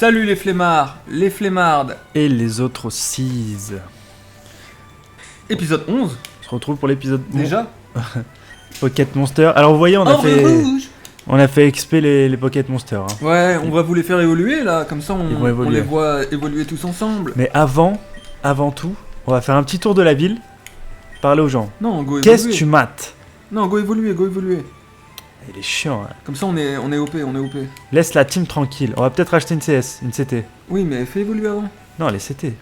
Salut les flemmards, les flemmardes. Et les autres 6. Épisode 11. On se retrouve pour l'épisode Déjà Pocket Monster. Alors vous voyez, on a fait XP les Pocket Monster. Hein. Ouais, on va vous les faire évoluer là, comme ça on les évoluer. voit évoluer tous ensemble. Mais avant tout, on va faire un petit tour de la ville, parler aux gens. Non, go évoluer. Qu'est-ce que tu mates? Non, go évoluer. Il est chiant. Hein. Comme ça on est OP. Laisse la team tranquille. On va peut-être acheter une CS, une CT. Oui, mais fais évoluer avant. Non, les CT.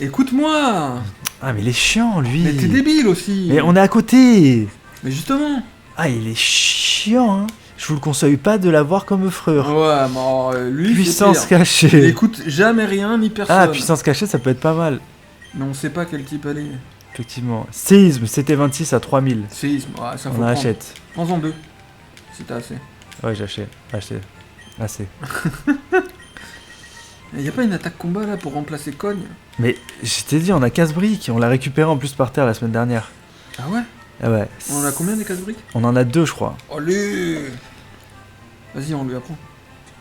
Écoute-moi. Ah, mais il est chiant, lui. Mais t'es débile aussi. Mais on est à côté. Mais justement. Ah, il est chiant, hein. Je vous le conseille pas de l'avoir comme frère. Ouais, mais lui, Puissance c'est pire. cachée. Il écoute jamais rien ni personne. Ah, puissance cachée, ça peut être pas mal. Mais on sait pas quel type elle est. Effectivement. Séisme, c'était 26 à 3000. Séisme, ouais, ça faut On prendre. achète. Prends-en 2. Si t'as assez. Ouais, j'achète. Assez. Y a pas une attaque combat là pour remplacer Cogne? Mais je t'ai dit, on a casse-briques. On l'a récupéré en plus par terre la semaine dernière. Ah ouais? Ah ouais. On en a combien des casse-briques? On en a 2, je crois. Allez! Vas-y, on lui apprend.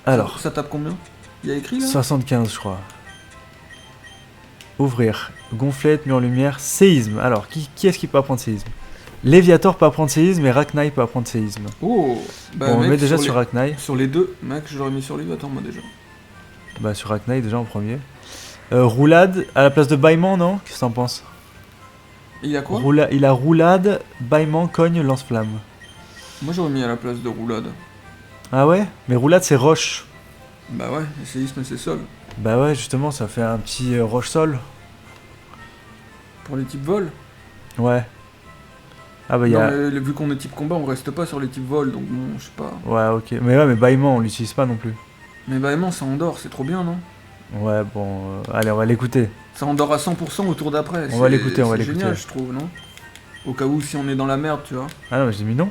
Alors, Ça tape combien? Il y a écrit là? 75, je crois. Ouvrir. Gonflette, mur lumière, séisme. Alors, qui est-ce qui peut apprendre séisme? Léviator peut apprendre séisme et Raknai peut apprendre séisme. Oh! Bah, Bon, on mec, met déjà sur sur Raknai. Sur les deux, mec, je l'aurais mis sur lui, attends moi déjà. Bah, sur Raknai déjà en premier. Roulade à la place de bâillement, non? Qu'est-ce que t'en penses? Il a quoi? Il a roulade, bâillement, cogne, lance-flamme. Moi j'aurais mis à la place de roulade. Ah ouais? Mais roulade c'est roche. Bah ouais, et séisme c'est sol. Bah ouais, justement, ça fait un petit roche-sol. Pour les types vol. Ouais. Ah bah Non, y'a... mais vu qu'on est type combat, on reste pas sur les types vol, donc bon, je sais pas. Ouais, ok. Mais ouais, mais bâillement, on l'utilise pas non plus. Mais bah ça endort, c'est trop bien, non? Ouais, bon... allez, on va l'écouter. Ça endort à 100% au tour d'après. On va l'écouter, C'est génial, je trouve, non? Au cas où si on est dans la merde, tu vois. Ah non, mais j'ai mis non.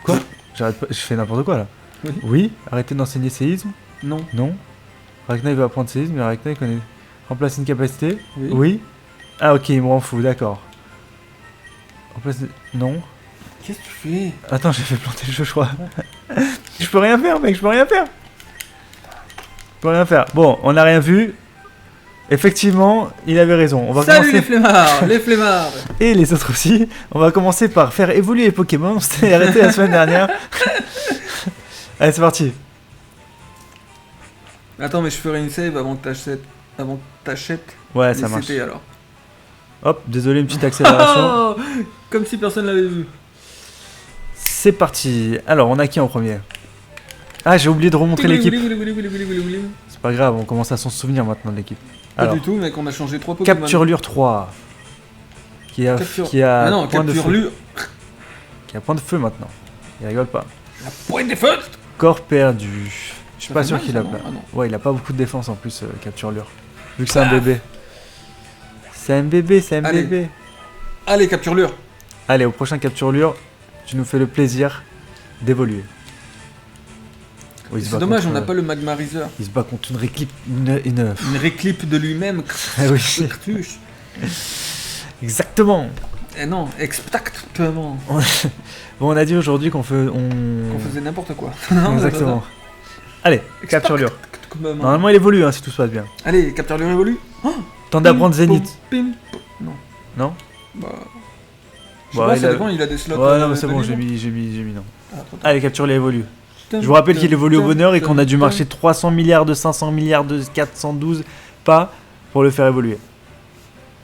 Quoi? J'arrête pas... Je fais n'importe quoi, là. Oui. Oui? Arrêtez d'enseigner séisme? Non. Non. Raknai veut apprendre séisme, mais Raknai connaît... Remplacer une capacité? Oui. Oui. Ah ok, il me rend fou, d'accord. Remplacer... Non. Qu'est-ce que tu fais? Attends, j'ai fait planter le jeu, je crois. Je peux rien faire, mec, je peux rien faire. Bon, on n'a rien vu. Effectivement, il avait raison. On va Salut commencer... les flemmards, les flemmards. Et les autres aussi. On va commencer par faire évoluer les Pokémon. On s'est arrêté la semaine dernière. Allez, c'est parti. Attends, mais je ferai une save avant que t'achètes. Ouais, les ça marche. CT, alors. Hop, désolé, une petite accélération. Oh, comme si personne l'avait vu. C'est parti. Alors, on a qui en premier? Ah, j'ai oublié de remontrer l'équipe. C'est pas grave, on commence à s'en souvenir maintenant de l'équipe. Pas Alors, du tout, mec, on a changé 3 Pokémon. Capturelure 3. Qui a Ah non, point de feu. Capturelure. Qui a point de feu maintenant. Il rigole pas. La pointe des feux. Corps perdu. Je suis Ça pas fait sûr mal, qu'il ça, a non pas. Ah non. Ouais, il a pas beaucoup de défense en plus, Capturelure. Vu que c'est un bébé. C'est un Allez. bébé. Allez, Capturelure. Allez, au prochain Capturelure, tu nous fais le plaisir d'évoluer. Oh, il se C'est bat dommage, contre, on n'a pas le Magmariseur. Il se bat contre une réclip. Une réclipe de lui-même. Ah oui. Cartouche. Exactement. Eh non, exactement. Bon, on a dit aujourd'hui qu'on fait. On faisait n'importe quoi. Exactement. Allez, Capturelure. Non. Normalement, il évolue hein, si tout se passe bien. Allez, Capturelure évolue. Temps d'apprendre Zénith. Non. Non? Bah. Je sais pas, ça dépend, il a des slots. Ouais, non, mais c'est bon, de j'ai niveau. mis non. Ah, trop tard. Allez, Capturelure évolue. Je vous rappelle qu'il évolue au bonheur et qu'on a dû marcher 300 milliards de 500 milliards de 412 pas pour le faire évoluer.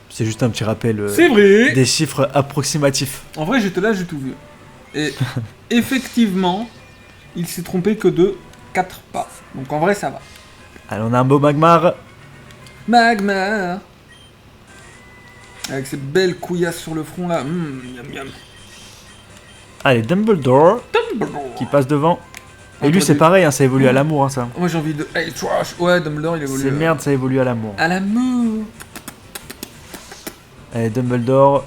C'est juste un petit rappel C'est vrai. des chiffres approximatifs. En vrai, j'étais là, j'ai tout vu. Et effectivement, il s'est trompé que de 4 pas. Donc en vrai, ça va. Allez, on a un beau Magmar. Magmar. Avec ses belles couillasses sur le front là. Miam miam. Allez, Dumbledore qui passe devant. Et lui, c'est pareil, hein, ça évolue à l'amour, hein, ça. Moi j'ai envie de. Hey, trash. Ouais, Dumbledore il évolue. C'est merde, ça évolue à l'amour. À l'amour. Allez, Dumbledore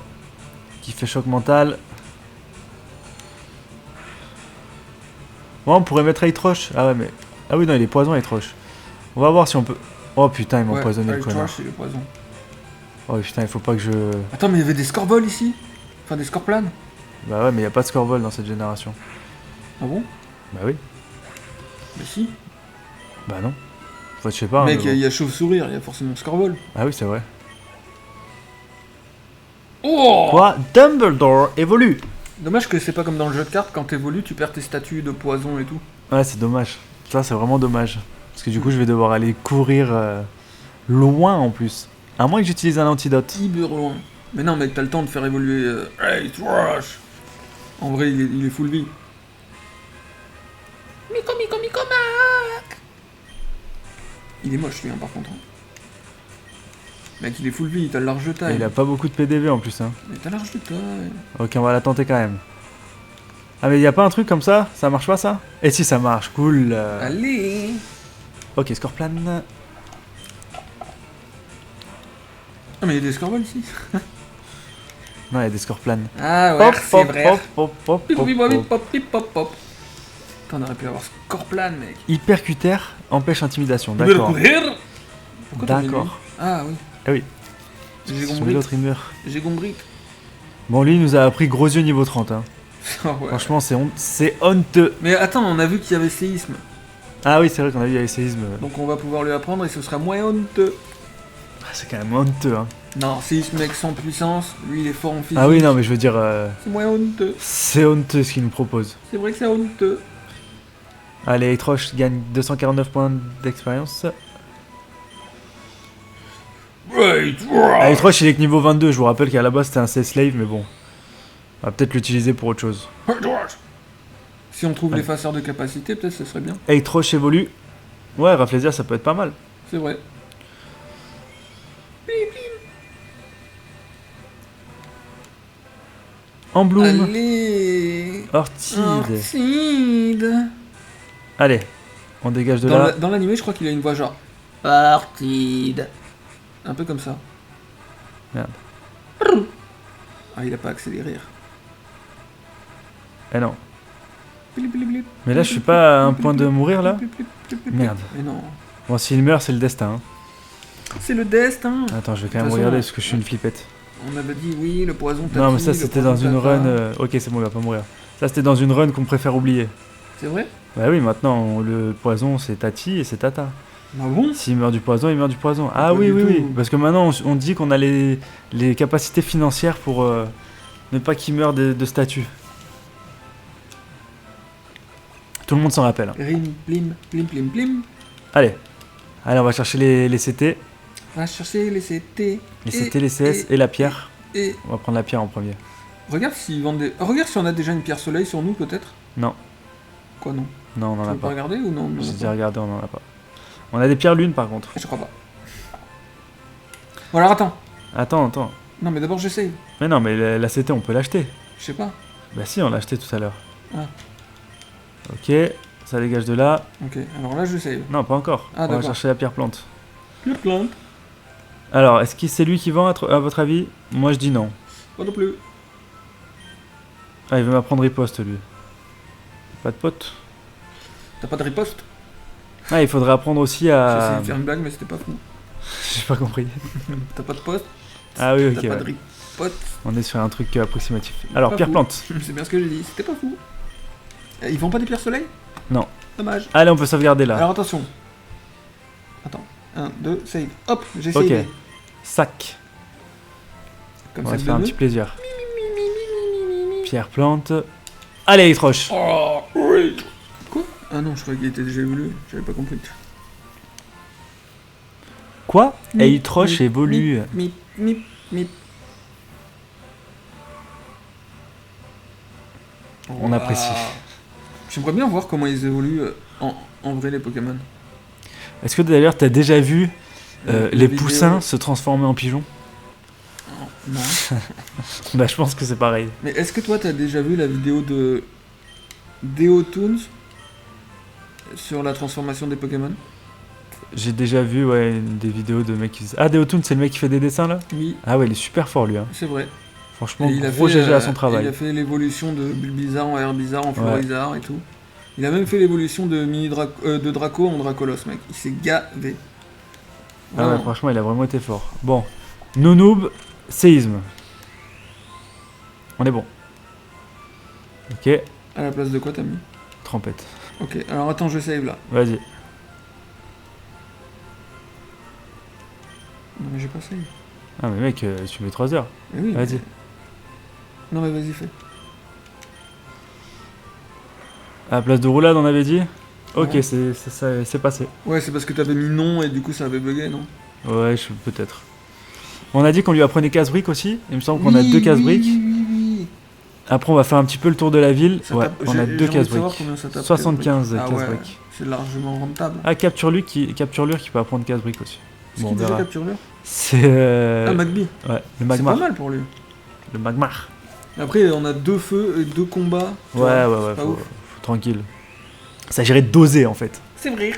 qui fait choc mental. Bon, on pourrait mettre Aitroche. Ah ouais, mais. Ah oui, non, il est poison, Aitroche. On va voir si on peut. Oh putain, il m'a empoisonné le connard. Trash, c'est le poison. Oh putain, il faut pas que je. Attends, mais il y avait des Scorbol ici. Enfin, des Scorplanes. Bah ouais, mais y a pas de Scorvol dans cette génération. Ah bon? Bah oui. Mais si. Bah non. Enfin, je sais pas. Mec, mais il bon. y a chauve-sourire, il y a forcément Scorvol. Ah oui, c'est vrai. Oh Quoi? Dumbledore évolue. Dommage que c'est pas comme dans le jeu de cartes, quand t'évolues, tu perds tes statuts de poison et tout. Ouais, c'est dommage. Ça, c'est vraiment dommage. Parce que du coup, je vais devoir aller courir loin en plus. À moins que j'utilise un antidote. Hyper loin. Mais non, mec, t'as le temps de faire évoluer. Hey, Thrush. En vrai, il est full vie. Miko, Miko, Miko, Mac. Il est moche, lui, hein, par contre. Mec, il est full vie, t'as le large de Et taille. il a pas beaucoup de PDV en plus. Hein. Mais t'as large de taille. Ok, on va la tenter quand même. Ah, mais y a pas un truc comme ça? Ça marche pas ça? Et si ça marche, cool. Allez. Ok, score plan. Ah, mais il y a des Scorvol ici. Non, il y a des scores planes. Ah ouais, c'est vrai. Hop, hop, hop, Pip, hop, pip, hop. pip, pop, pip, pop, pop. Putain, on aurait pu avoir Scorplan, mec. Hypercuter empêche intimidation, Tu veux le d'accord. courir. Pourquoi t'as mis lui D'accord. Ah oui. Ah oui. J'ai Si compris. l'autre il meurt. J'ai compris. Bon, lui il nous a appris gros yeux niveau 30. Hein. Ah ouais. Franchement, c'est honteux. Mais attends, on a vu qu'il y avait séisme. Ah oui, c'est vrai qu'on a vu avec séisme. Donc on va pouvoir lui apprendre et ce sera moins honteux. Ah, c'est quand même honteux. Hein. Non, séisme mec sans puissance, lui il est fort en physique. Ah oui, non, mais je veux dire, C'est moins honteux. c'est honteux ce qu'il nous propose. C'est vrai que c'est honteux. Allez, Etroche gagne 249 points d'expérience. Right, Ah, Etroche il est que niveau 22. Je vous rappelle qu'à la base c'était un C-Slave, mais bon. On va peut-être l'utiliser pour autre chose. Si on trouve Ouais. l'effaceur de capacité, peut-être ce serait bien. Etroche évolue. Ouais, Rafflesia ça peut être pas mal. C'est vrai. En bloom. Allez. Ortide. Ortide. Allez, on dégage de là. Dans l'animé, je crois qu'il a une voix genre Ortide. Un peu comme ça. Merde. Ah, il a pas accéléré. Eh non. Blip, blip, blip. Mais là, je suis pas à un point de mourir là. Blip, blip, blip, blip. Merde. Mais non. Bon, s'il meurt, c'est le destin. Hein. C'est le destin. Attends, je vais quand De même toute regarder façon, parce que je suis une flippette. On avait dit oui, le poison t'a Non, mais pris, ça le c'était poison dans une t'a run. pas. Ok, c'est bon, il va pas mourir. Ça c'était dans une run qu'on préfère oublier. C'est vrai? Bah oui, maintenant le poison c'est Tati et c'est Tata. Ah bon? S'il meurt du poison, il meurt du poison. Ah Pas oui, du oui, tout. oui. Parce que maintenant on dit qu'on a les capacités financières pour ne pas qu'il meure de statut. Tout le monde s'en rappelle. Hein. Rim, plim, plim, plim, plim. Allez. Allez, on va chercher les CT. Va chercher les CT. Les CT, les CS et la pierre. Et On va prendre la pierre en premier. regarde s'ils vendent des. Regarde si on a déjà une pierre soleil sur nous, peut-être. Non. Quoi, non? Non, on en Tu a veux pas pas. regarder ou non? J'ai déjà regardé, on en a pas. On a des pierres lunes par contre. Je crois pas. Bon, alors attends. Attends. Non, mais d'abord j'essaye. Mais non, mais la CT on peut l'acheter. Je sais pas. Bah si, on l'a acheté tout à l'heure. Ah. Ok, ça dégage de là. Ok, alors là je save. Non, pas encore. Ah, On va d'accord. chercher la pierre plante. Pierre plante. Alors, est-ce que c'est lui qui vend à votre avis? Moi je dis non. Pas non plus. Ah, il veut m'apprendre riposte lui. Pas de pote. T'as pas de riposte? Ah, il faudrait apprendre aussi J'ai à... essayé de faire une blague, mais c'était pas fou. J'ai pas compris. T'as pas de poste? Ah oui, ok. T'as pas ouais. de riposte? On est sur un truc approximatif. Alors, Pas pierre fou. plante. C'est bien ce que j'ai dit, c'était pas fou. Ils vendent pas des pierres soleil? Non. Dommage. Allez, on peut sauvegarder là. Alors attention. Attends. 1, 2, save. Hop, j'ai Ok. savé. Sac. Comme On ça va se que faire un de petit deux. plaisir. Pierre plante. Allez, Etroche. Oh, oui. Quoi? Ah non, je croyais qu'il était déjà évolué. J'avais pas compris. Quoi? Mip, Et Etroche mip, évolue. Mip, mip, mip. On apprécie. J'aimerais bien voir comment ils évoluent en vrai les Pokémon. Est-ce que d'ailleurs t'as déjà vu La les vidéo- poussins se transformer en pigeons? Non. Bah je pense que c'est pareil. Mais est-ce que toi t'as déjà vu la vidéo de Deotoons sur la transformation des Pokémon? J'ai déjà vu ouais, des vidéos de mecs qui... Ah Deotoon c'est le mec qui fait des dessins là? Oui, Ah ouais il est super fort lui. Hein. c'est vrai. Franchement Et il a gros fait, GG à son Il travail. a fait l'évolution de Bulbizarre en Herbizarre en Florizarre et tout. Il a même fait l'évolution de de Draco en Dracolos, mec. Il s'est gavé. Ah ouais Vraiment. franchement il a vraiment été fort. Bon. Noob, séisme. On est bon. Ok. À la place de quoi t'as mis? Trompette. Ok, alors attends, je save là. Vas-y. Mais j'ai pas essayé. Ah mais mec, tu mets 3 heures. Mais oui. Vas-y. Non mais vas-y, fais. À la place de roulade, on avait dit. Ok, Ouais. c'est passé. Ouais, c'est parce que t'avais mis non et du coup ça avait bugué, non? Ouais, peut-être. On a dit qu'on lui apprenait casse-briques aussi. Il me semble qu'on a 2 casse-briques. Oui. Après, on va faire un petit peu le tour de la ville. Ça Ouais, tape- on a j'ai 2 envie de savoir casse-briques. combien ça tape, 75 casse-briques. Ah ouais, casse-briques. c'est largement rentable. Ah, capture-lure qui peut apprendre casse-briques aussi. C'est Bon, qui on déjà verra. capture lui C'est. Ah, McBee. Ouais, le C'est magmar. pas mal pour lui. Le magmar. Après, on a 2 feux et 2 combats. tu Ouais, vois, ouais, pas faut ouf. tranquille. Il s'agirait de doser en fait. C'est vrai.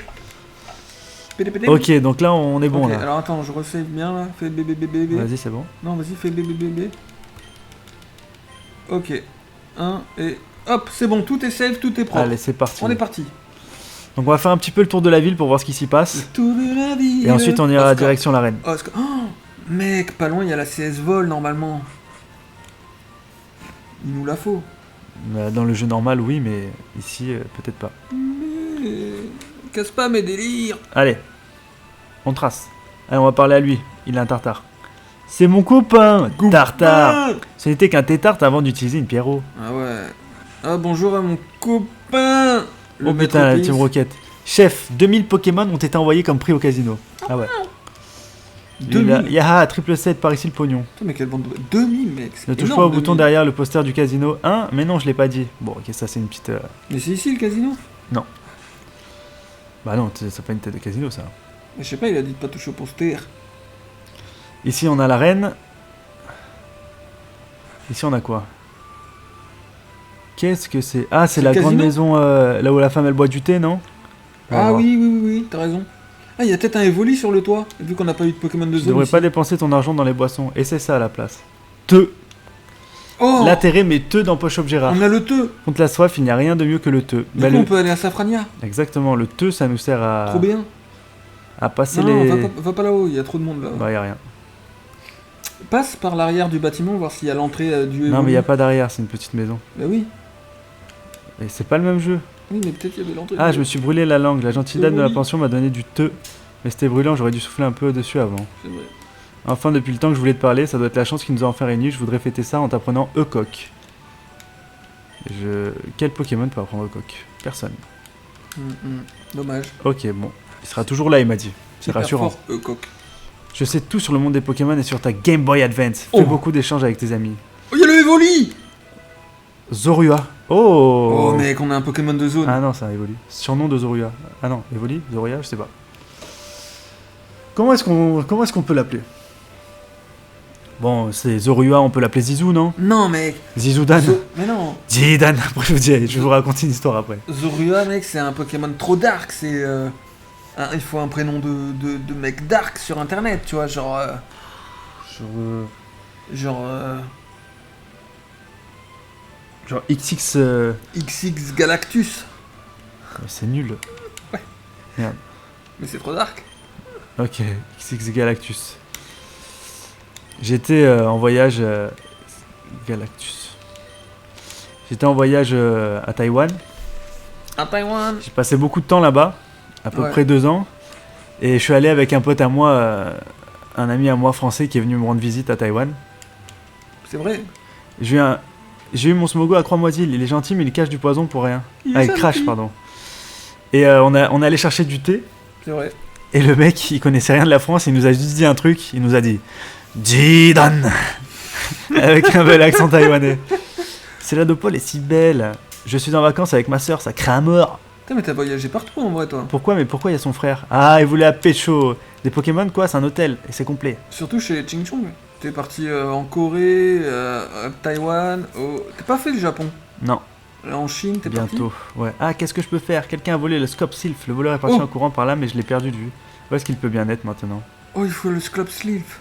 Pédé. Ok, donc là on est bon Ok, là. alors attends, je refais bien là. Fais bébé. Vas-y, c'est bon. Non, vas-y, fais bébé. Ok. 1 et. Hop, c'est bon, tout est safe, tout est propre. Allez, c'est parti. On est parti. Donc on va faire un petit peu le tour de la ville pour voir ce qui s'y Le passe. tour de la ville. Et ensuite on ira Oscar. direction l'arène. Oscar. Oh, mec, pas loin, il y a la CS Vol normalement. Il nous la faut. Dans le jeu normal, oui, mais ici, peut-être pas. Mais... Casse pas mes délires. Allez, on trace. Allez, on va parler à lui. Il a un tartare. C'est mon copain, Tartare. Ce n'était qu'un tétarte avant d'utiliser une Pierrot. Ah ouais. Ah bonjour à mon copain. Oh putain, la Team Rocket. Chef, 2000 Pokémon ont été envoyés comme prix au casino. Ah ouais. 2000. Yaha, triple 7, par ici le pognon. Putain, mais quelle bande de... 2000 mec. c'est Ne touche énorme, pas au bouton 2000. derrière le poster du casino 1, mais non, je l'ai pas dit. Bon, ok, ça c'est une petite. Mais c'est ici le casino. Bah non, c'est pas une tête de casino ça. Mais je sais pas, il a dit de pas toucher au poster. Ici on a l'arène. Ici on a quoi? Qu'est-ce que c'est? Ah, c'est C'est la le grande casino maison là où la femme elle boit du thé, non? Ah Alors, oui, t'as raison. Ah, il y a peut-être un Evoli sur le toit, vu qu'on n'a pas eu de Pokémon de Tu zone. devrais ici. pas dépenser ton argent dans les boissons. Et c'est ça à la place. Te. Oh, L'intérêt met te dans poche objet rare. on a le te. Contre la soif, il n'y a rien de mieux que le te. Du Bah, coup, le- on peut aller à Safrania. Exactement, le te ça nous sert à, Trop bien. à passer Non, les. va pas là-haut, il y a trop de monde là. Bah, y a rien. Passe par l'arrière du bâtiment, voir s'il y a l'entrée du Evoli. Non, mais y a pas d'arrière, c'est une petite maison. Bah oui. Et c'est pas le même jeu. Oui, mais peut-être il y avait l'entrée. Ah, du- je me suis brûlé la langue. La gentille dame de la Oui. pension m'a donné du te. Mais c'était brûlant, j'aurais dû souffler un peu dessus avant. C'est vrai. Enfin, depuis le temps que je voulais te parler, ça doit être la chance qui nous a enfin réunis. Je voudrais fêter ça en t'apprenant Ecoq. Quel Pokémon peut apprendre Ecoq? Personne. Dommage. Ok, bon. Il sera toujours là, il m'a dit. C'est Hyper rassurant. fort, coq. Je sais tout sur le monde des Pokémon et sur ta Game Boy Advance. Fais Oh. beaucoup d'échanges avec tes amis. Oh, il y a le Evoli. Zorua. Oh, Oh, mec, on a un Pokémon de zone. Ah non, c'est un Evoli. Surnom de Zorua. Ah non, Evoli, Zorua, je sais pas. Comment est-ce qu'on peut l'appeler? Bon, c'est Zorua, on peut l'appeler Zizou, non? Non, mec. Zizoudan. Mais non. Zidan. Après, je vais vous raconter une histoire après. Zorua, mec, c'est un Pokémon trop dark. C'est. Il faut un prénom de mec dark sur internet, tu vois, genre. Genre XX. XX Galactus. C'est nul. Mais c'est trop dark. Ok, XX Galactus. J'étais en voyage. Galactus. J'étais en voyage à Taïwan. À Taïwan. J'ai passé beaucoup de temps là-bas, à peu Ouais. près 2 ans. Et je suis allé avec un pote à moi, un ami à moi français qui est venu me rendre visite à Taïwan. C'est vrai. J'ai eu mon Smogo à Croix-Moisille. Il est gentil, mais il cache du poison pour rien. Il Ah, est il gentil. crache, pardon. Et on est allé chercher du thé. C'est vrai. Et le mec, il connaissait rien de la France. Il nous a juste dit un truc. Il nous a dit Jidan avec un bel accent taïwanais. C'est est si belle. Je suis en vacances avec ma soeur, ça craint à mort. Putain, mais t'as voyagé partout en vrai, toi. Pourquoi? Mais pourquoi il y a son frère? Ah, il voulait à pécho. Des Pokémon, quoi, c'est un hôtel. Et c'est complet. Surtout chez Ching Chong. T'es parti en Corée, à Taïwan. T'es pas fait le Japon. Non, En Chine, t'es bientôt. Ouais. Ah, qu'est-ce que je peux faire? Quelqu'un a volé le Scope Sylph. Le voleur est parti Oh. en courant par là, mais je l'ai perdu de vue. Où est-ce qu'il peut bien être maintenant? Oh, il faut le Sclop Sleeve.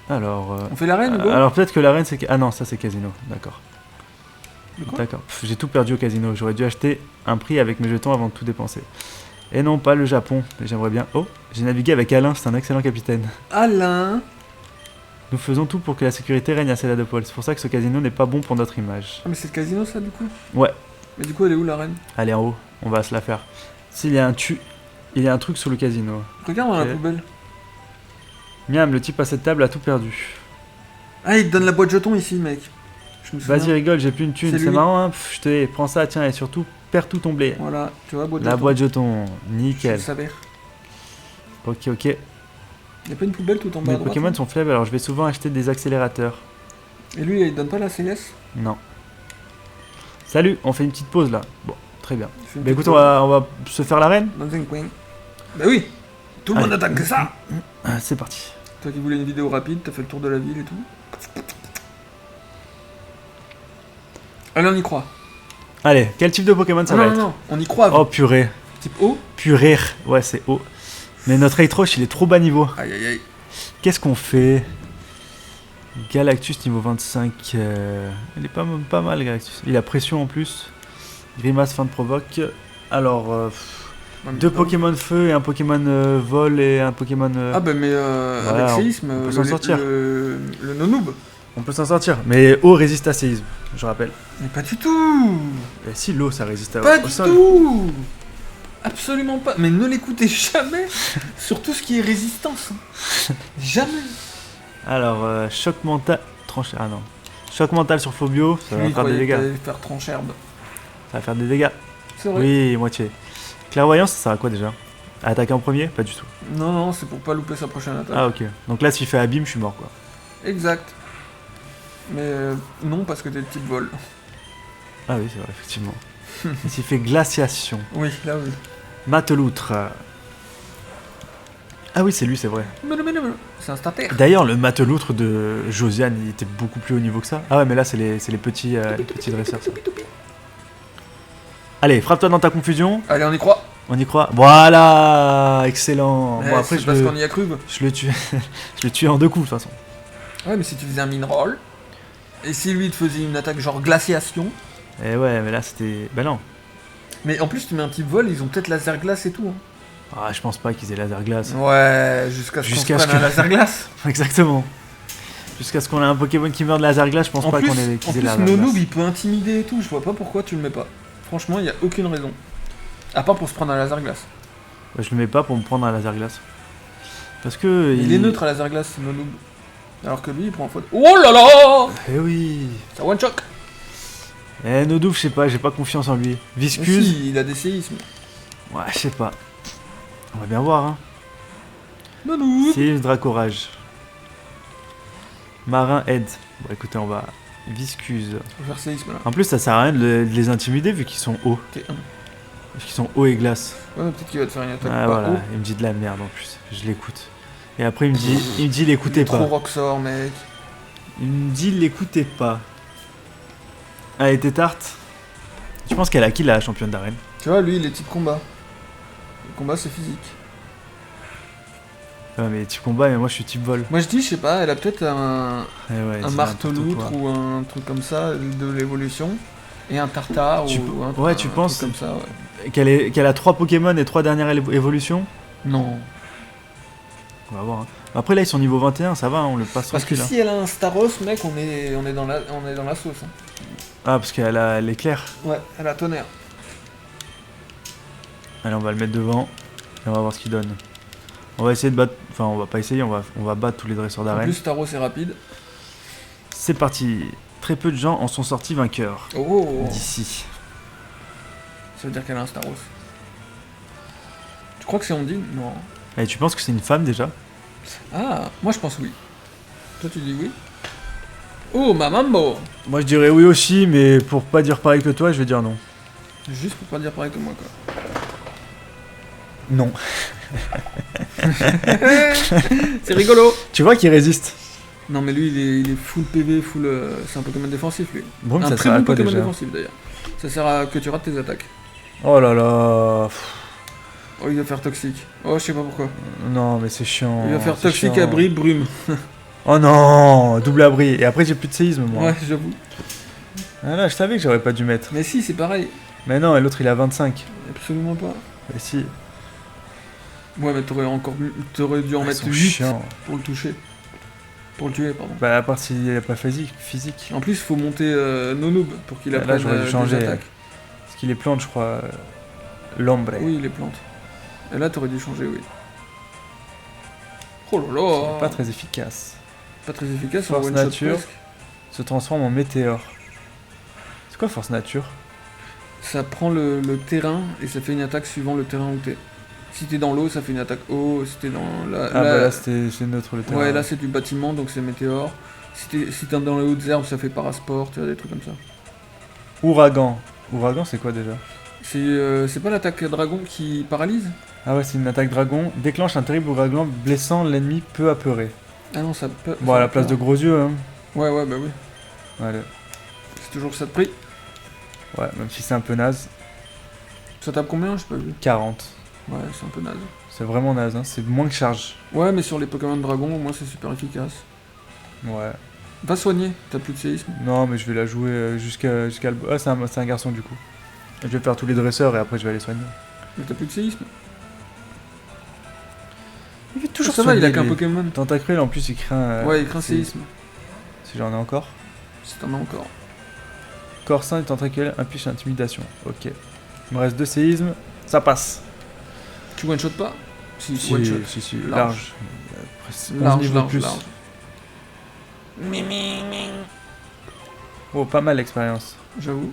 Alors. On fait l'arène, Hugo Alors peut-être que l'arène c'est. Ah non, ça c'est casino. D'accord. De quoi D'accord. Pff, j'ai tout perdu au casino. J'aurais dû acheter un prix avec mes jetons avant de tout dépenser. Et non, pas le Japon. Mais j'aimerais bien. Oh, j'ai navigué avec Alain, c'est un excellent capitaine. Alain. Nous faisons tout pour que la sécurité règne à Céladopol. C'est pour ça que ce casino n'est pas bon pour notre image. Ah, mais c'est le casino, ça, du coup Ouais. Mais du coup, elle est où, l'arène? Allez en haut, on va se la faire. S'il y a un Il y a un truc sous le casino. Regarde dans Ok. la poubelle. Miam, le type à cette table a tout perdu. Ah, il te donne la boîte jetons ici, mec. Je me souviens. Vas-y, rigole, j'ai plus une thune. C'est C'est lui. marrant, hein. Pff, je te dis, prends ça, tiens, et surtout, perds tout ton blé. Voilà, tu vois, boîte La jetons. boîte jeton, Je nickel. savais. Ok, ok. Y a pas une poubelle tout en bas à Mes droite, Pokémon là sont faibles, alors je vais souvent acheter des accélérateurs. Et lui, il donne pas la CS? Non. Salut, on fait une petite pause là. Bon, très bien. Il fait une Bah écoute, petite on va se faire l'arène. pause dans un coin. Bah oui. Tout le monde Allez. attend que ça. Ah, c'est parti. Toi qui voulais une vidéo rapide, t'as fait le tour de la ville et tout. Allez, on y croit. Allez, quel type de Pokémon ça non, va non, être? non, on y croit. Oh purée. Type O. Purée. Ouais, c'est haut. Mais notre Eitroche, il est trop bas niveau. Aïe aïe aïe. Qu'est-ce qu'on fait? Galactus niveau 25. Il est pas mal, Galactus. Il a pression en plus. Grimace fin de provoque. Alors, Non, mais deux pas- Pokémon feu et un Pokémon vol et un Pokémon. Ah bah mais Voilà, avec séisme, on peut s'en sortir. le no-noob. On peut s'en sortir. Mais eau résiste à séisme, je rappelle. Mais pas du tout. Et si l'eau ça résiste Pas au du sol. tout. Absolument pas. Mais ne l'écoutez jamais sur tout ce qui est résistance. Jamais. Alors, choc mental. Tranché. Ah non. Choc mental sur Phobio, ça va Lui, il faire des croyait que dégâts. t'allais faire trancherbe. Ça va faire des dégâts. C'est vrai. Oui, moitié. Clairvoyance, ça sert à quoi déjà? À attaquer en premier? Pas du tout. Non, non, c'est pour pas louper sa prochaine attaque. Ah ok. Donc là, s'il fait abîme, je suis mort quoi. Exact. Mais non, parce que t'es de type vol. Ah oui, c'est vrai, effectivement. Et s'il fait glaciation. Oui, là oui. Mateloutre. Ah oui, c'est lui, c'est vrai. Mais c'est un starter. D'ailleurs, le mateloutre de Josiane, il était beaucoup plus haut niveau que ça. Ah ouais, mais là, c'est les petits dresseurs. Ça. Allez, frappe-toi dans ta confusion. Allez, on y croit. On y croit. Voilà, excellent. Eh, Bon après, c'est parce qu'on y a cru. je le tue, je le tue en deux coups de toute façon. Ouais, mais si tu faisais un min-roll, et si lui il te faisait une attaque genre glaciation, Et ouais, mais là c'était, bah non. mais en plus tu mets un type vol, ils ont peut-être laser glace et tout. Hein. Ah, je pense pas qu'ils aient laser glace. Ouais, jusqu'à ce qu'on Jusqu'à se ce prenne un que- laser glace. Exactement. Jusqu'à ce qu'on ait un Pokémon qui meurt de laser glace, je pense En pas plus, qu'on ait en qu'ils aient plus laser Nonoob glace. il peut intimider et tout, je vois pas pourquoi tu le mets pas. Franchement, il y a aucune raison. À part pour se prendre un laser glace. Ouais, je le mets pas pour me prendre un laser glace. Parce que Il est neutre à laser glace, Nonoob. Alors que lui il prend en faute. Oh là là. Eh oui. Ça one shot. Eh Nodouf, je sais pas, j'ai pas confiance en lui. Mais Viscuse. si, il a des séismes. Ouais, je sais pas. On va bien voir hein. Nonoob. Séisme, Dracorage. Marin aide. Bon écoutez, on va. Viscuse. Faut faire séisme là. En plus, ça sert à rien de les intimider vu qu'ils sont hauts. T'es un. Vu qu'ils sont hauts et glace. Ouais, mais peut-être qu'il va te faire une attaque Ah pas voilà, haut. il me dit de la merde en plus. Je l'écoute. Et après, il me dit l'écoutez Trop pas. Roxor, mec. Il me dit l'écoutez pas. Allez, Tétarte. Tu penses qu'elle a qui la championne d'arène? Tu vois, lui il est type combat. Le combat c'est physique. Ouais, mais type combat, mais moi je suis type vol. Moi je dis, je sais pas, elle a peut-être un Eh ouais, un c'est marteloutre n'importe quoi. ou un truc comme ça de l'évolution. Et un tartare Tu ou un, ouais, tu un penses truc comme ça, ouais. Qu'elle a 3 Pokémon et 3 dernières évolutions? Non. On va voir. Hein. Après là, ils sont niveau 21, ça va, hein, on le passe Parce que tranquille. si elle a un Staros, mec, on est dans la sauce. Hein. Ah, parce qu'elle a l'éclair. Ouais, elle a tonnerre. Allez, on va le mettre devant. Et on va voir ce qu'il donne. On va essayer de battre. Enfin, on va pas essayer, on va battre tous les dresseurs En d'arène. plus, Staros est rapide. C'est parti. Très peu de gens en sont sortis vainqueurs. Oh, D'ici. ça veut dire qu'elle a un Staros. Tu crois que c'est Ondine? Non. Et tu penses que c'est une femme déjà? Ah, moi je pense oui. Toi tu dis oui? Oh, ma mambo! Moi je dirais oui aussi, mais pour pas dire pareil que toi, je vais dire non. Juste pour pas dire pareil que moi, quoi. Non. C'est rigolo! Tu vois qu'il résiste. Non, mais lui il est full PV, full. C'est un Pokémon défensif, lui. Bon, mais Un ça très sert à bon quoi Pokémon déjà? défensif d'ailleurs. Ça sert à que tu rates tes attaques. Oh là là. Oh, il va faire toxique. Oh, je sais pas pourquoi. Non, mais c'est chiant. Il va faire c'est toxique, chiant. abri, brume. Oh non, double abri. Et après j'ai plus de séisme moi. Ouais, j'avoue. Ah là, je savais que j'aurais pas dû mettre. Mais si, c'est pareil. Mais non, et l'autre il a 25. Absolument pas. Et si. Ouais, mais t'aurais dû en Ils mettre sont 8 chiants. pour le toucher. Pour le tuer, pardon. Bah à part s'il est pas physique. En plus, il faut monter Nonoob pour qu'il Là, apprenne j'aurais dû des changer. attaques. Parce qu'il est plante, je crois. L'ombre. Oui, les plantes. Et là, t'aurais dû changer, oui. Oh là là. C'est pas très efficace. Pas très efficace, Force one shot nature. presque. Se transforme en météore. C'est quoi force nature? Ça prend le terrain et ça fait une attaque suivant le terrain où t'es. Si t'es dans l'eau, ça fait une attaque eau. Si t'es dans la... Ah bah là c'est neutre le terrain. Ouais, là c'est du bâtiment, donc c'est météore. Si t'es dans les hautes herbes, ça fait parasport, tu vois, des trucs comme ça. Ouragan. Ouragan c'est quoi déjà? C'est pas l'attaque dragon qui paralyse? Ah ouais, c'est une attaque dragon. Déclenche un terrible ouragan blessant l'ennemi peu apeuré. Ah non, ça peut... Bon, à la place de gros yeux, hein. Ouais, bah oui. Allez. C'est toujours ça de prix. Ouais, même si c'est un peu naze. Ça tape combien? J'ai pas vu. 40. Ouais, c'est un peu naze. C'est vraiment naze, hein. C'est moins que charge. Ouais, mais sur les Pokémon Dragon, au moins c'est super efficace. Ouais. Va soigner, t'as plus de séisme. Non, mais je vais la jouer jusqu'à le... Ah, c'est un garçon du coup. Je vais faire tous les dresseurs et après je vais aller soigner. Mais t'as plus de séisme. Il fait toujours Ça va, il a soigner qu'un les- Pokémon. Tentacruel en plus il craint... Ouais, il craint séisme. Si j'en ai encore. Si t'en as encore. Corsin et Tentacruel implique intimidation. Ok. Il me reste 2 séismes. Ça passe. Tu one shot pas? Si, Si, one shot. si, Large. large. Presque 11 Large, niveaux de large, plus. large. Oh, pas mal l'expérience. J'avoue.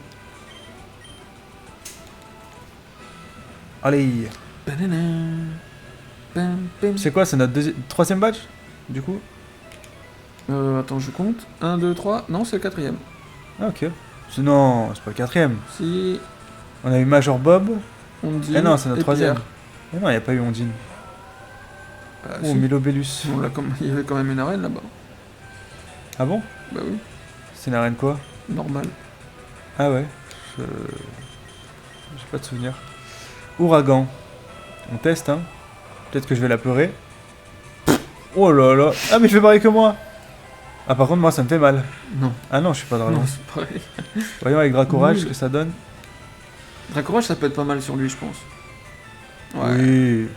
Allez. Banana. Bam, bam. C'est quoi, c'est notre troisième badge du coup? Attends, je compte. 1, 2, 3. Non, c'est le quatrième. Ah ok. Non, c'est pas le quatrième. Si. On a eu Major Bob. On dit. Eh non, c'est notre et troisième. Pierre. Eh non, il n'y a pas eu Ondine. Bah, Oh, si. Milobellus. Il y avait quand même une arène là-bas. Ah bon? Bah oui, C'est une arène quoi? normal. Ah ouais. J'ai pas de souvenir. Ouragan. On teste, hein. Peut-être que je vais la pleurer. Oh là là. Ah, mais il fait pareil que moi. Ah, par contre, moi, ça me fait mal. Non. Ah non, je suis pas dragon. Non, c'est pareil. Voyons avec Dracorage ce Nul. que ça donne. Dracourage, ça peut être pas mal sur lui, je pense. Ouais. Oui.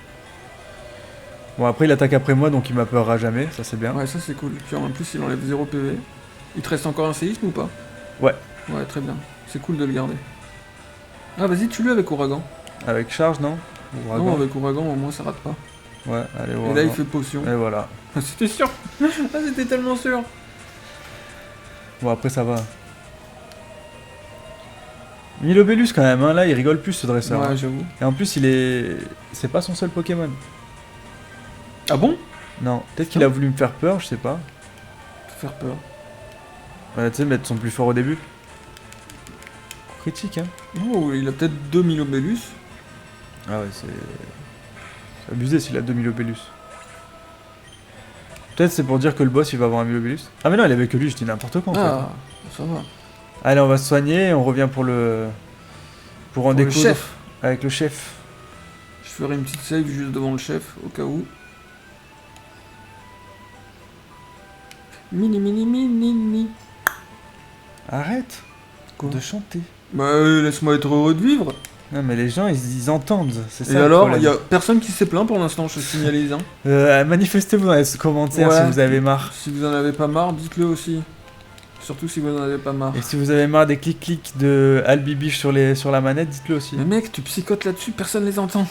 Bon, après, il attaque après moi, donc il m'apeurera jamais. Ça, c'est bien. Ouais, ça c'est cool. Puis en plus, il enlève 0 PV. Il te reste encore un séisme ou pas? Ouais. Ouais, très bien. C'est cool de le garder. Ah, vas-y, tue-le avec Ouragan. Avec charge, non? Ouragan. Non, avec Ouragan, au moins ça rate pas. Ouais, allez, Et Ouragan. là, il fait potion. Et voilà. C'était sûr. Ah, c'était tellement sûr. Bon, après, ça va. Milobellus, quand même, hein. Là, il rigole plus, ce dresseur. Ouais, hein. j'avoue. Et en plus, il est... C'est pas son seul Pokémon. Ah bon? Non. Peut-être qu'il a voulu me faire peur, je sais pas. Te faire peur. Ouais, tu sais, mettre son plus fort au début. Critique, hein. Oh, il a peut-être 2 Milobellus. Ah ouais, c'est abusé s'il a 2 Milobellus. Peut-être c'est pour dire que le boss il va avoir un Milobellus. Ah mais non, il avait que lui, je dis n'importe quoi en fait. Ah, ça va. Allez, on va se soigner et on revient pour le... Pour en Pour le découdre chef. avec le chef. Je ferai une petite save juste devant le chef, au cas où. Mini, mini, mini, mini. Arrête Quoi de chanter. Bah, laisse-moi être heureux de vivre. Non mais les gens ils entendent, c'est ça. Et le alors, problème. il y a personne qui s'est plaint pour l'instant, je signalise. Hein. Manifestez-vous dans les commentaires Ouais. si vous avez marre. Si vous en avez pas marre, dites-le aussi. Surtout si vous en avez pas marre. Et si vous avez marre des clics-clics de Albibiche sur la manette, dites-le aussi. Mais mec, tu psychotes là-dessus, personne les entend.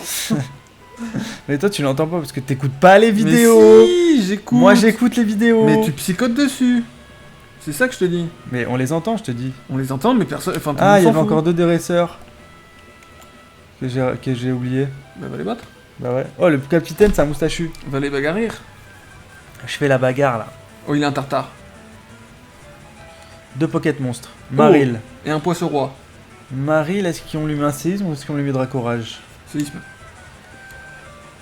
Mais toi tu l'entends pas parce que t'écoutes pas les vidéos. Mais si, j'écoute. Moi j'écoute les vidéos. Mais tu psychotes dessus. C'est ça que je te dis. Mais on les entend, je te dis. On les entend, mais personne. Enfin, tout le Ah, monde il y s'en avait fout. encore 2 dresseurs que j'ai oublié. Bah, va les battre. Bah ouais. Oh, le capitaine, c'est un moustachu. Va les bagarrir. Je fais la bagarre là. Oh, il a un tartare. 2 pocket monstres. Maril. Et un poisson roi. Maril, est-ce qu'ils ont lui mis un séisme ou est-ce qu'ils ont lui mis Dracorage? Séisme.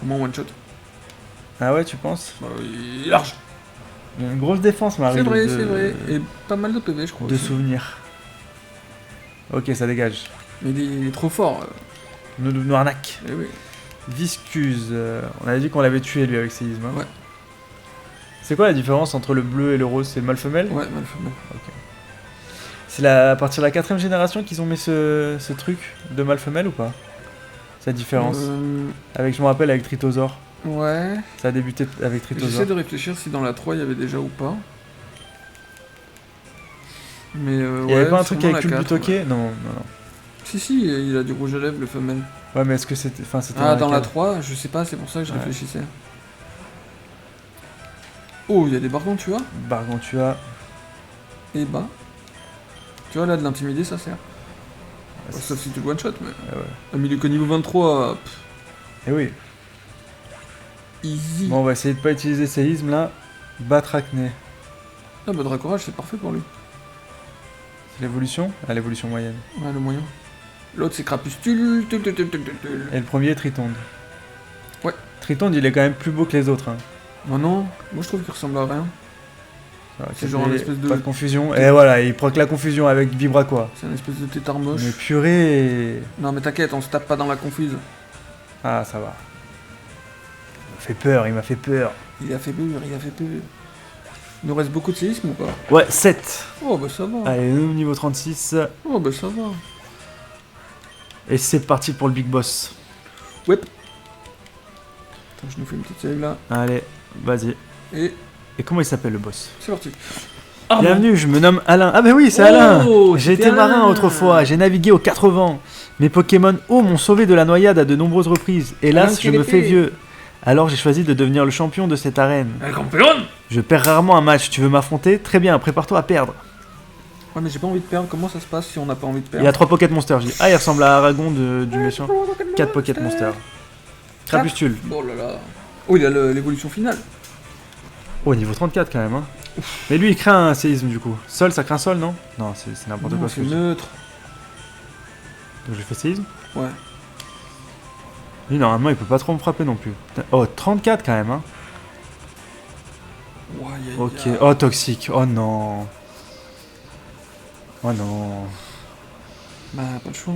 Comment one shot? Ah ouais, tu penses? Bah, il est large. Il a une grosse défense, Maril. C'est vrai, de- c'est vrai. Et pas mal de PV, je crois. De aussi. souvenirs. Ok, ça dégage. Mais il est trop fort. Nous arnaque. Eh oui. Viscuse. On avait dit qu'on l'avait tué lui avec séisme. Hein. Ouais. C'est quoi la différence entre le bleu et le rose? C'est le mâle femelle? Ouais, mal fait. C'est à partir de la 4ème génération qu'ils ont mis ce truc de mâle femelle ou pas? C'est la différence. Avec, je me rappelle avec Tritosaur. Ouais. Ça a débuté avec Tritosaur. J'essaie de réfléchir si dans la 3 il y avait déjà ou pas. Mais Il y avait pas un truc sûrement avec la le 4, Butoké? ouais. Non. Si, il a du rouge à lèvres, le femelle. Ouais, mais est-ce que c'était. Enfin, c'était. Ah, dans la laquelle 3, je sais pas, c'est pour ça que je Ouais. réfléchissais. Oh, il y a des Gargantua Gargantua. et bas. Tu vois, là, de l'intimider, ça sert. Ouais, Oh, sauf si tu le one-shot, mais. Ah ouais. Ah, mais le niveau 23, Et oui. easy. Bon, on va essayer de pas utiliser séisme là. Battre Acné. Ah, bah, Dracourage, c'est parfait pour lui. C'est l'évolution. Ah, l'évolution moyenne. Ouais, le moyen. L'autre, c'est Crapustule. Et le premier, Tritonde. Ouais. Tritonde, il est quand même plus beau que les autres. Hein. Oh non, moi je trouve qu'il ressemble à rien. Alors, C'est qu'il genre y ait un espèce de- Pas de confusion. Et voilà, il provoque la confusion avec Vibra quoi. C'est un espèce de tétard moche. Mais purée. Non, mais t'inquiète, on se tape pas dans la confuse. Ah, ça va. Il m'a fait peur, il m'a fait peur. Il a fait peur, il a fait peur. Il nous reste beaucoup de séisme ou pas? Ouais, 7. Oh, bah ça va. Allez, nous, niveau 36. Oh, bah ça va. Et c'est parti pour le big boss. Ouais. Attends, je nous fais une petite save là. Allez, vas-y. Et Et comment il s'appelle le boss? c'est parti. Bienvenue, je me nomme Alain. Ah bah oui, c'est Oh, Alain. J'ai c'était été marin Alain. autrefois, j'ai navigué aux 4 vents. Mes Pokémon eau m'ont sauvé de la noyade à de nombreuses reprises. Hélas, Alain je me fais Kélété. vieux. Alors j'ai choisi de devenir le champion de cette arène. Un campion. Je perds rarement un match, tu veux m'affronter? Très bien, prépare-toi à perdre. Ouais, mais j'ai pas envie de perdre. Comment ça se passe si on n'a pas envie de Il perdre? y a 3 Pocket Monsters. Je dis, ah, il ressemble à Aragon du méchant. 4 Pocket Monsters. Crapustule. Oh là là. Oh, il a l'évolution finale. Oh, niveau 34 quand même. Hein. Mais lui, il craint un séisme du coup. Sol, ça craint sol, non? Non, c'est n'importe Non, quoi ce c'est que je dis. neutre. Donc j'ai fait séisme. Ouais. Lui, normalement, il peut pas trop me frapper non plus. Oh, 34 quand même. Hein. Ouais, Ok. Oh, toxique. Oh non. Oh non. Bah, pas de choix.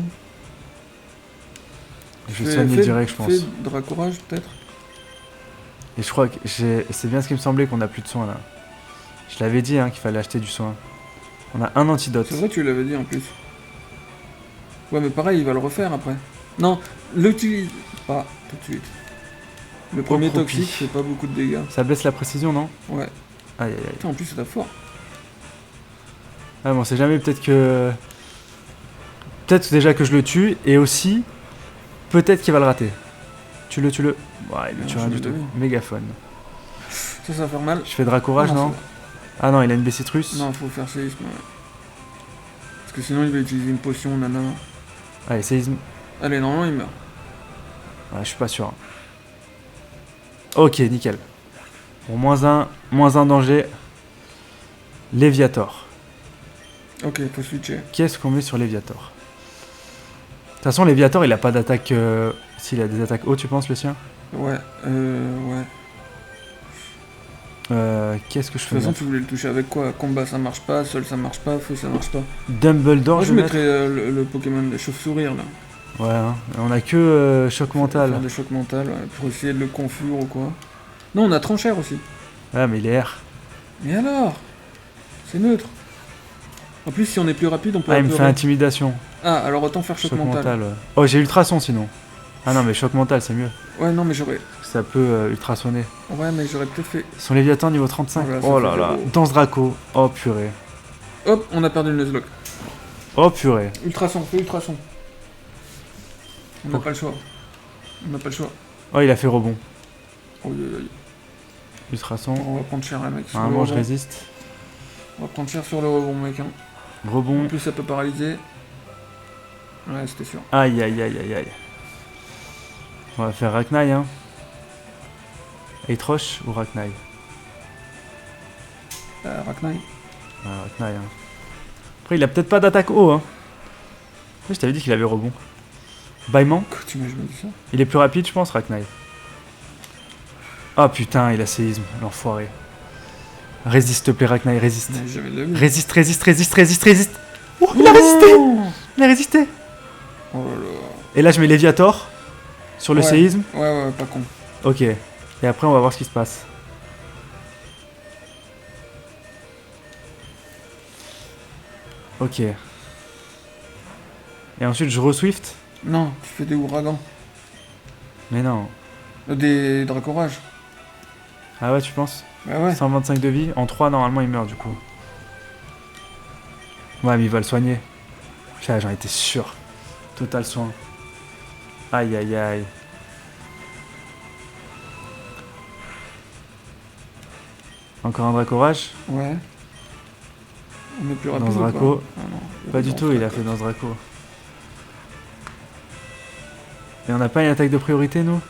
Je vais soigner direct, je pense. Fais Dracourage peut-être. Et je crois que c'est bien ce qui me semblait qu'on a plus de soins là. Je l'avais dit hein, qu'il fallait acheter du soin. On a un antidote. C'est vrai que tu l'avais dit en plus. Ouais, mais pareil, il va le refaire après. Non, l'utilise pas tout de suite. Le premier Accroupi. toxique fait pas beaucoup de dégâts. Ça baisse la précision, non? Ouais. Aïe aïe aïe. Putain, en plus, c'est ta fort. Ah bon, on sait jamais, peut-être que. Peut-être déjà que je le tue, et aussi, peut-être qu'il va le rater. Tue-le, tue-le. Ouais, il le Non, tue je rien l'ai du tout. pas vu. Mégaphone. Ça va faire mal. Je fais Dracourage, Ah, non? Ah non, il a une Bessitrus. Non, faut faire séisme. Ouais. Parce que sinon, il va utiliser une potion, nana. Allez, séisme. Allez, normalement, il meurt. Ouais, je suis pas sûr. Ok, nickel. Bon, moins un danger. Léviator. Ok, faut switcher. Qu'est-ce qu'on met sur Léviator? De toute façon, Léviator, il a pas d'attaque. S'il a des attaques hautes, tu penses, le sien? Ouais, ouais. Qu'est-ce que je De fais toute façon, mettre tu voulais le toucher avec quoi? Combat, ça marche pas. Sol, ça marche pas. Feu, ça marche pas. Dumbledore, Moi, je je vais mettrais mettre. le Pokémon des chauves-sourires là. Ouais, hein. On a que choc Faire mental. des chocs mentaux ouais, pour essayer de le confure ou quoi. Non, on a Tranchère aussi. Ouais, mais il est R. Mais alors? C'est neutre. En plus, si on est plus rapide, on peut Ah, il me fait apeurer. intimidation. Ah, alors autant faire choc, Choc mental. mental, ouais. Oh, j'ai ultrason sinon. Ah non, mais choc mental, c'est mieux. Ouais, non, mais j'aurais. Ça peut ultrasonner. Ouais, mais j'aurais peut-être fait. Son Léviathan niveau 35. Voilà, ça Oh fait là là. zéro. Danse Draco. Oh purée. Hop, on a perdu le Nuzlocke. Oh purée. Ultrason, fais ultrason. On n'a Oh. pas le choix. On n'a pas le choix. Oh, il a fait rebond. Oh, Ultrason. on va prendre cher, là, mec. Sur le Normalement, je rebond. résiste. On va prendre cher sur le rebond, mec. Hein. En Rebond. plus, ça peut paralyser. Ouais, c'était sûr. Aïe aïe aïe aïe aïe. On va faire Raknaï, hein. Eitroche ou Raknaï? Raknaï. Ouais, Raknaï, hein. Après, il a peut-être pas d'attaque haut, hein. Ouais, je t'avais dit qu'il avait rebond. Bâillement. Quoi, tu m'as jamais dit ça? Il est plus rapide, je pense, Raknaï. Ah putain, il a séisme, l'enfoiré. Résiste, s'il te plaît, Raknaï, résiste. Mais jamais de la vie. Résiste, résiste, résiste, résiste, résiste. Oh, il a résisté. Il a résisté. Oh là là. Et là, je mets Léviator sur le Ouais. séisme. Ouais, pas con. Ok. Et après, on va voir ce qui se passe. Ok. Et ensuite, je re-swift. Non, tu fais des ouragans. Mais non. Des dracorages. Ah ouais, tu penses? Bah ouais. 125 de vie. En 3, normalement, il meurt du coup. Ouais, mais il va le soigner. Putain, j'en étais sûr. Total soin. Aïe aïe aïe. Encore un Dracorage. Ouais. On est plus rapide Dans ou pas Draco. Ah non, Pas du dans tout, il a Draco. fait dans Draco. Et on n'a pas une attaque de priorité, nous?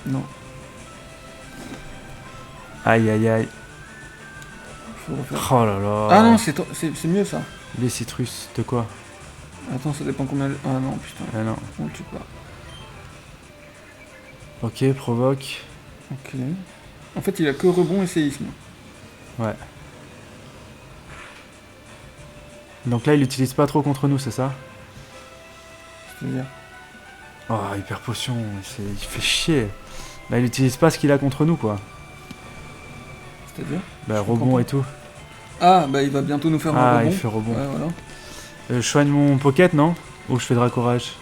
Non, Aïe aïe aïe. faut refaire. Oh là là. Ah non, c'est mieux ça. Les citrus, de quoi? Attends, ça dépend combien... Ah non, putain, Ah non. on le tue pas. Ok, provoque. Ok. En fait, il a que rebond et séisme. Ouais. Donc là, il l'utilise pas trop contre nous, c'est ça? C'est-à-dire... Oh, hyper potion, il fait chier. Là, il utilise pas ce qu'il a contre nous, quoi. C'est-à-dire Bah, Je rebond comprends. et tout. Ah, bah il va bientôt nous faire un Ah, rebond. il fait rebond. Ouais, voilà. Je soigne mon pocket, non? Ou je fais Dracorage?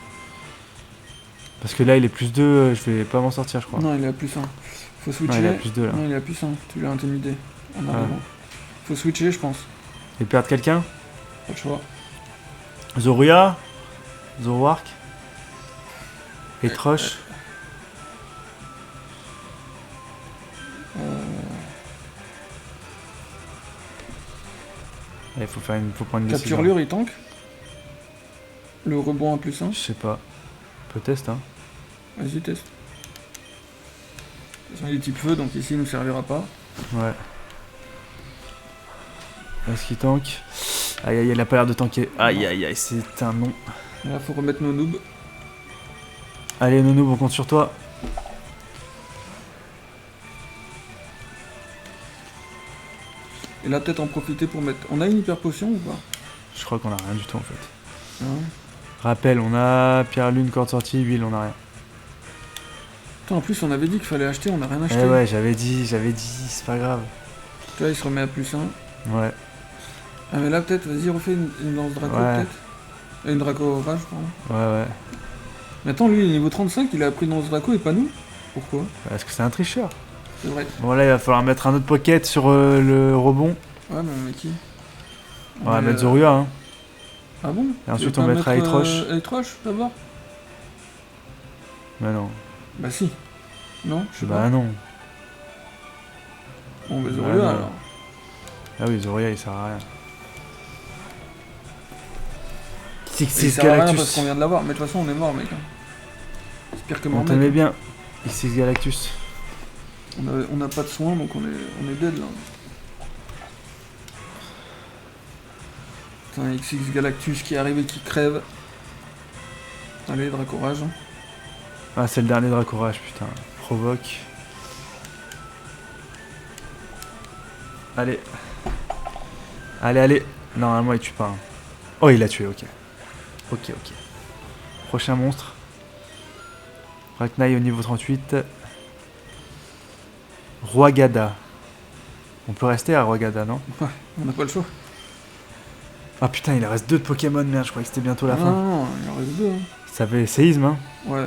Parce que là, il est plus 2, je vais pas m'en sortir, je crois. Non, il est à plus 1. Faut switcher. Non, il est à plus 2, là. Non, il est à plus 1. Tu l'as intimidé. En Ah. arrivant. Faut switcher, je pense. Et perdre quelqu'un? Pas de choix. Zoruya? Zoroark? Et Troche? Il faut prendre une décision. Capturelure, il tank. Le rebond à plus 1. Je sais pas. Peut test, hein. Vas-y, teste. De toute façon, il est type feu, donc ici, il nous servira pas. Ouais. Est-ce qu'il tank? Aïe aïe, il a pas l'air de tanker. Aïe aïe aïe, c'est un non. Et là, faut remettre nos noobs. Allez, Nounou, on compte sur toi. Et là, peut-être en profiter pour mettre... On a une hyper potion ou pas Je crois qu'on a rien du tout en fait. Ouais. Rappel, on a pierre lune, corde sortie, huile, on a rien. Putain, en plus, on avait dit qu'il fallait acheter, on a rien acheté. Eh ouais, j'avais dit, c'est pas grave. Tu vois, il se remet à plus 1. Ouais. Ah, mais là, peut-être, vas-y, refais une lance Draco, Ouais. peut-être. Une Draco Rage, pardon. Ouais. Mais attends, lui, il est niveau 35, il a appris lance Draco et pas nous. Pourquoi Parce que c'est un tricheur. C'est vrai. Bon, là, il va falloir mettre un autre pocket sur le rebond. Ouais, mais on met qui On va met, mettre Zoruya, hein. Ah bon Et ensuite, Tu veux on pas mettra mettre, Aitroche. Aitroche, d'abord Mais non. Bah si. Non, je sais Bah pas. non. Bon, bah Bah Zoruya, non. alors. Ah oui, Zoruya, il sert à rien. Il Xyz sert à rien parce Galactus. qu'on vient de l'avoir, mais de toute façon, on est mort, mec. C'est pire que On mort, t'aimait mec. bien. Xyz Galactus. On a pas de soins, donc on est dead, là. Putain, XX Galactus qui arrive et qui crève. Allez, Dracorage. Ah, c'est le dernier Dracorage, putain. Provoque. Allez. Allez. Normalement, il tue pas. Hein. Oh, il l'a tué, ok. Ok. Prochain monstre. Raknai au niveau 38. Roigada. On peut rester à Roigada, non? Ouais, on n'a pas le choix. Ah putain, il reste 2 Pokémon, merde, je croyais que c'était bientôt la non, fin. non, il en reste 2. Hein. Ça fait séisme, hein. Ouais.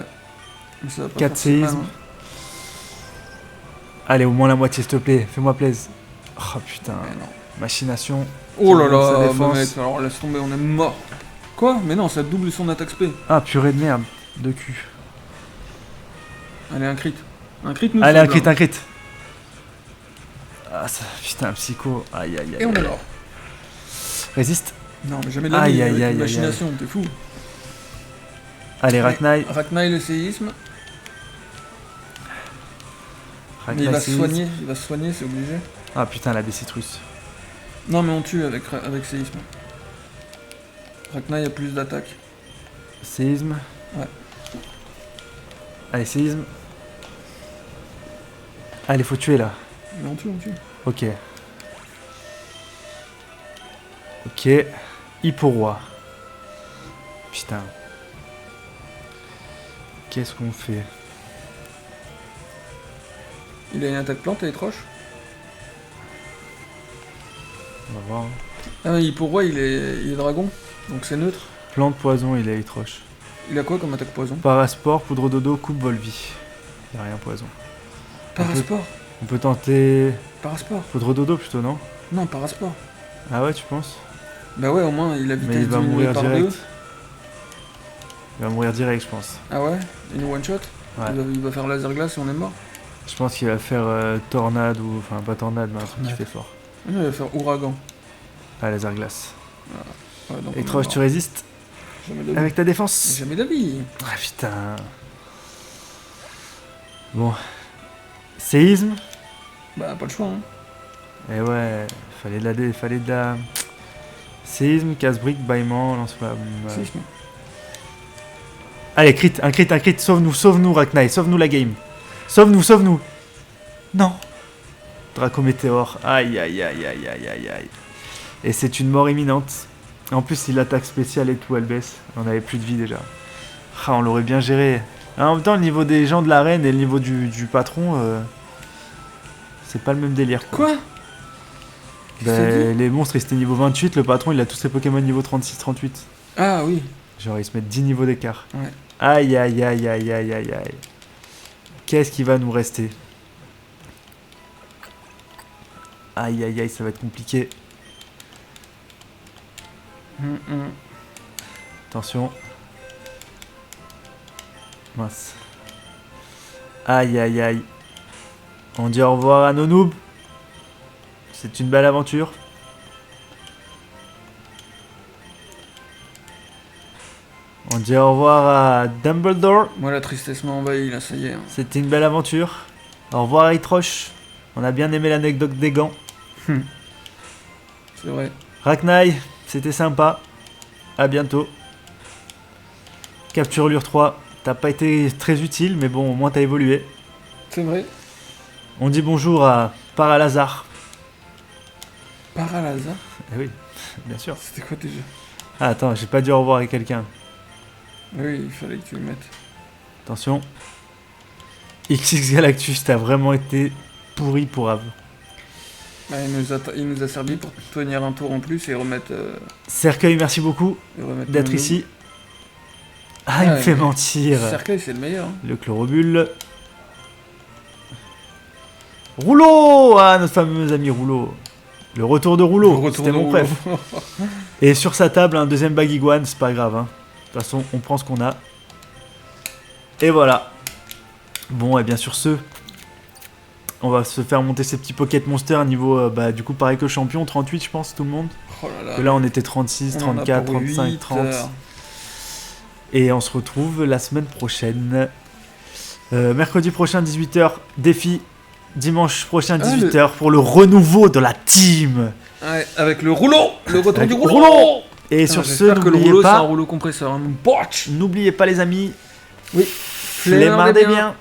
Mais ça va pas 4 faire si mal, séismes. hein. Allez, au moins la moitié, s'il te plaît. Fais-moi plaisir. Oh putain. Mais non. Machination. Oh là Sa là, bah défense. mec, alors laisse tomber, on est mort. Quoi? Mais non, ça double son attaque spé. Ah, purée de merde. De cul. Allez, un crit. Un crit nous Allez, sauve, un là. crit. Ah, ça, putain, psycho. Aïe, aïe, aïe. Et on est aïe. mort. Résiste. Non, mais jamais de la Aïe, vie, aïe, avec aïe, une aïe, machination, t'es fou. Allez, Raknai. Raknai le séisme. Mais Raknai il va se séisme. soigner, c'est obligé. Ah putain, la Décitrus. Non, mais on tue avec séisme. Raknai a plus d'attaque. Séisme. Ouais. Allez, séisme. Allez, faut tuer là. Mais on tue. Ok. Ok. Hipporoi. Putain. Qu'est-ce qu'on fait? Il a une attaque plante à Étroche. On va voir. Hein. Ah, mais pour roi, il est dragon, donc c'est neutre. Plante, poison, il est étroche. Il a quoi comme attaque poison? Parasport, poudre dodo, coupe, volvie. Y'a rien poison. Parasport. On peut tenter. Parasport. Poudre dodo plutôt, non? Non, parasport. Ah ouais, tu penses? Bah ouais, au moins il a Mais vitesse il va diminuée mourir par direct. 2. Il va mourir direct, je pense. Ah ouais? Une one shot? Ouais. Il va faire laser glace et on est mort? Je pense qu'il va faire tornade ou. Enfin, pas tornade, mais un truc qui Ouais. fait fort. Non, il va faire ouragan. Ah, laser glace. Ouais, donc on est Electroche, mort. tu résistes Jamais d'avis. avec ta défense. Jamais d'avis. Ah putain. Bon. Séisme. Bah, pas le choix, hein. Et ouais, fallait de la. Séisme, casse-brique, bâillement, lance-flamme. Séisme. Allez, un crit, sauve-nous, Raknai, sauve-nous la game. Sauve-nous. Non. Draco Météore, aïe. Et c'est une mort imminente. En plus, il attaque spéciale et tout, elle baisse. On avait plus de vie déjà. Ah, on l'aurait bien géré. En même temps, le niveau des gens de l'arène et le niveau du patron, c'est pas le même délire. Quoi? Ben, les monstres, ils étaient niveau 28, le patron, il a tous ses Pokémon niveau 36-38. Ah oui. Genre, ils se mettent 10 niveaux d'écart. Ouais. Aïe. Qu'est-ce qui va nous rester? Aïe, ça va être compliqué. Attention. Mince. Aïe. On dit au revoir à nos noobs. C'est une belle aventure. On dit au revoir à Dumbledore. Moi, la tristesse m'a envahi, là, ça y est. Hein. C'était une belle aventure. Au revoir à Hitroche. On a bien aimé l'anecdote des gants. C'est vrai. Raknai, c'était sympa. À bientôt. Capturelure 3, t'as pas été très utile, mais bon, au moins t'as évolué. C'est vrai. On dit bonjour à Paralazar. Paralazar. Eh oui, bien sûr. C'était quoi déjà? Ah, attends, j'ai pas dit au revoir à quelqu'un. Oui, il fallait que tu le mettes. Attention. XX Galactus, t'as vraiment été pourri pour Ave. Bah, il nous a servi pour tenir un tour en plus et remettre. Cercueil, merci beaucoup d'être nos ici. Ah, il me fait mais mentir. Cercueil, c'est le meilleur. Hein. Le chlorobule. Rouleau. Ah, notre fameux ami Rouleau. Le retour de Rouleau, c'était mon préf. Et sur sa table, un deuxième Bagiguan, c'est pas grave. Hein. De toute façon, on prend ce qu'on a. Et voilà. Bon, et bien sur ce, on va se faire monter ces petits Pocket Monsters niveau, du coup, pareil que champion, 38, je pense, tout le monde. Oh là là. Que là, on était 36, On en a 34, pour 35, 8 30. heures. Et on se retrouve la semaine prochaine. Mercredi prochain, 18h, défi. Dimanche prochain, 18h, pour le renouveau de la team. Ouais, avec le rouleau. Le retour Avec du le rouleau. rouleau. Et sur ce, j'espère que le n'oubliez rouleau, c'est un pas, rouleau compresseur. Un botch. n'oubliez pas les amis, Oui. flémardez bien.